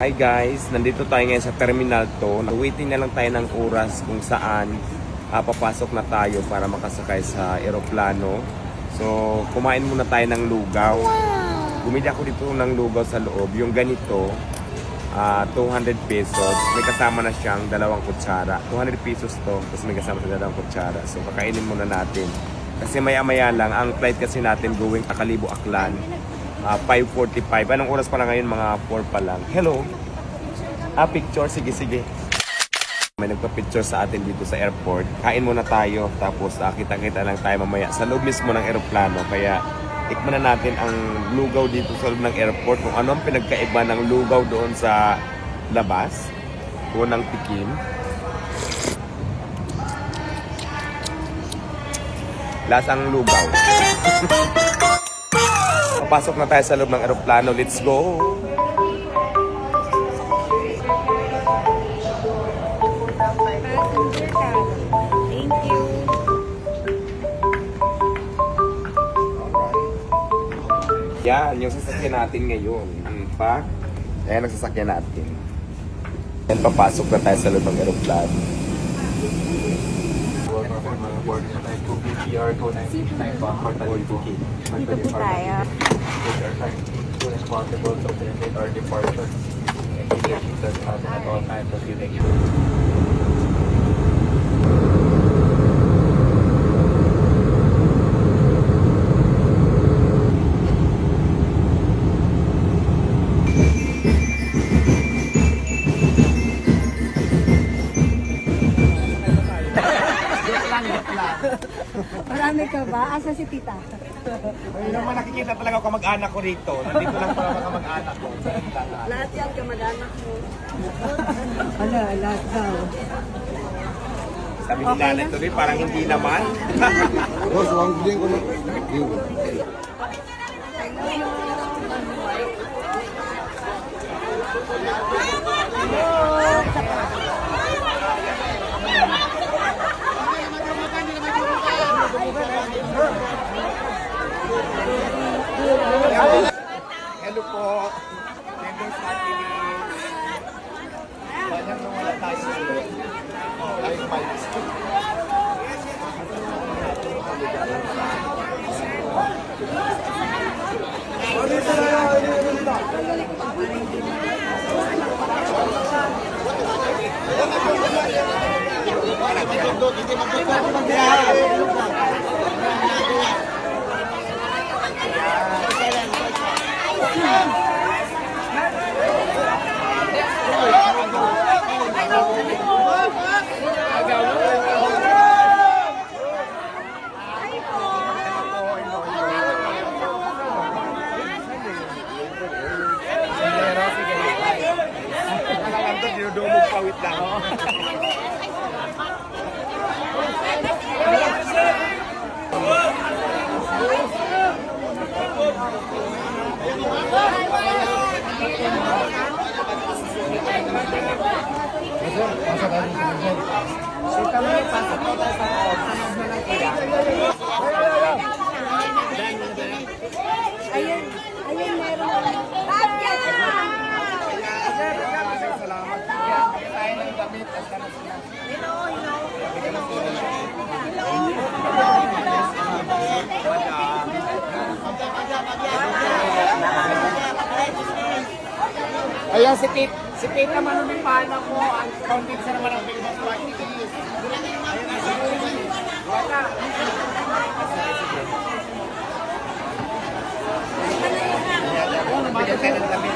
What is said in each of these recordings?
Hi guys, nandito tayo ngayon sa Terminal 2. Waiting na lang tayo ng oras kung saan papasok na tayo para makasakay sa eroplano. So, kumain muna tayo ng lugaw. Bumili ako dito ng lugaw sa loob. Yung ganito, 200 pesos. May kasama na siyang dalawang kutsara. 200 pesos to, tapos may kasama sa dalawang kutsara. So, kakainin muna natin. Kasi maya-maya lang, ang flight kasi natin going Akalibo, Aklan. 5:45. Anong oras pa lang ngayon? Mga 4 pa lang. Hello? Picture? Sige, sige. May nagpa-picture sa atin dito sa airport. Kain muna tayo. Tapos kita-kita lang tayo mamaya sa loob mismo ng aeroplano. Kaya tikman na natin ang lugaw dito sa loob ng airport. Kung anong pinagkaiba ng lugaw doon sa labas. Unang tikim. Lasang lugaw. Pasok na tayo sa loob ng aeroplano. Let's go! Thank you. Yan, yung sasakyan natin ngayon. Ayan ang sasakyan natin. Yan, papasok na tayo sa loob ng aeroplano. Dito po tayo. Marami ka ba? Asa si tita? Ayun naman, nakikita talaga ako kamag-anak ko rito. Nandito lang pala mga kamag-anak ko. Lahat yan kamag-anak mo. Lahat daw. Sabi ni nanay tuloy, parang hindi naman. Hello po. Members natin Banyak nung wala tayo. Ay, mics. Dinudumog pawit lang. Ayun, meron. Salamat. Tayo ng damit at sila. Ayan si Tita naman ng pana ko. Ang content sa naman ang Pilipinas Party. Wala. Bigyan tayo ng damit.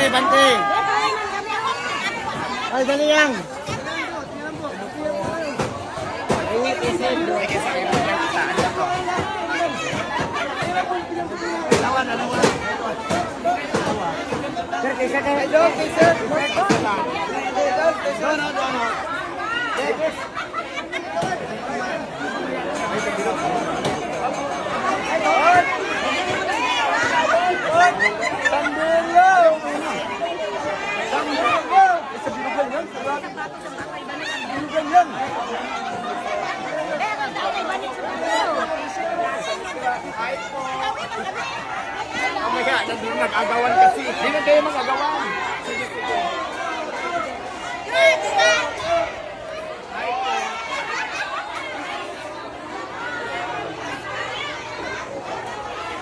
Bante. Ay, dali yan. Sir, Hindi nag-agawan kasi. Hindi na kayo mag-agawan.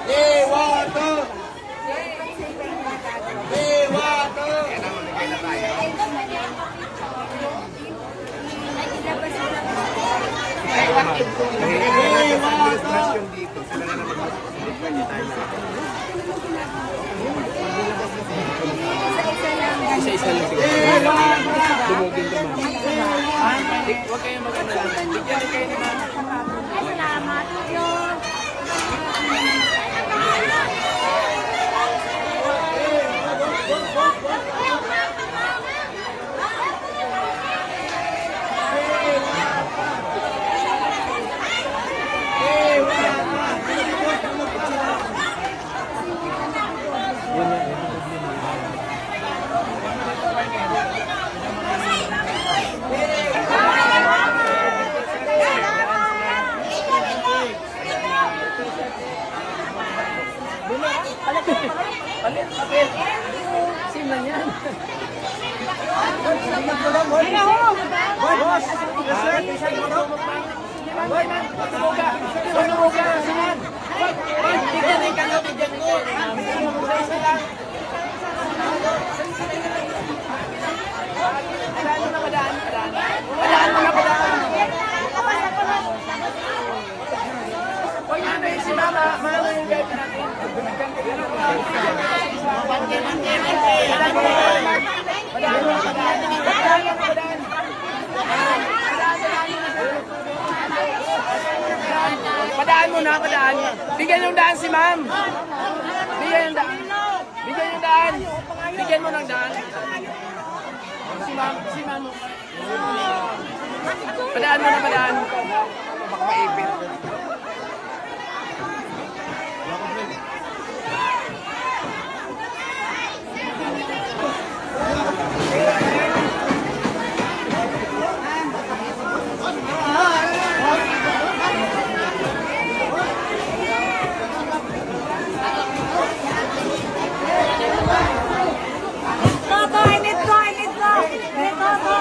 Dewato! Dewato! Yan ang maligay na tayo. Dewato! Dito. Sila na naman mag-pwede tayo. Isa-isa lang siguro. Dumugin ka ma'am. Huwag kayong mag-ano lang. Bigyan rin kayo ni ma'am. Salamat Diyos. Padaan mo na, padaan. Bigyan yung daan si ma'am. Bigyan yung daan. Bigyan yung daan. Bigyan mo ng daan. Si ma'am. Padaan mo na, padaan. Baka maipit. I need to.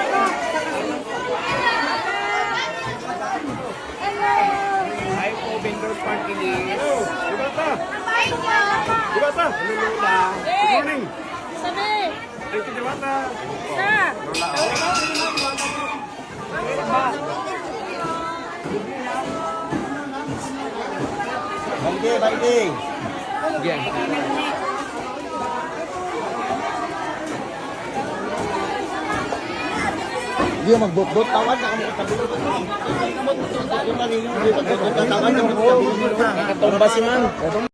Ay po, vendor party list. Diwata! Diwata! Lulula. Good morning. Sabi, Thank you, Diwata. sa. Lula. Balding. Yan. Hindi mo magbot-bot. Tawad na kami katabi. Yung mali yung magbot-bot. Tawad na kami katabi. Nakatumba si ma'am.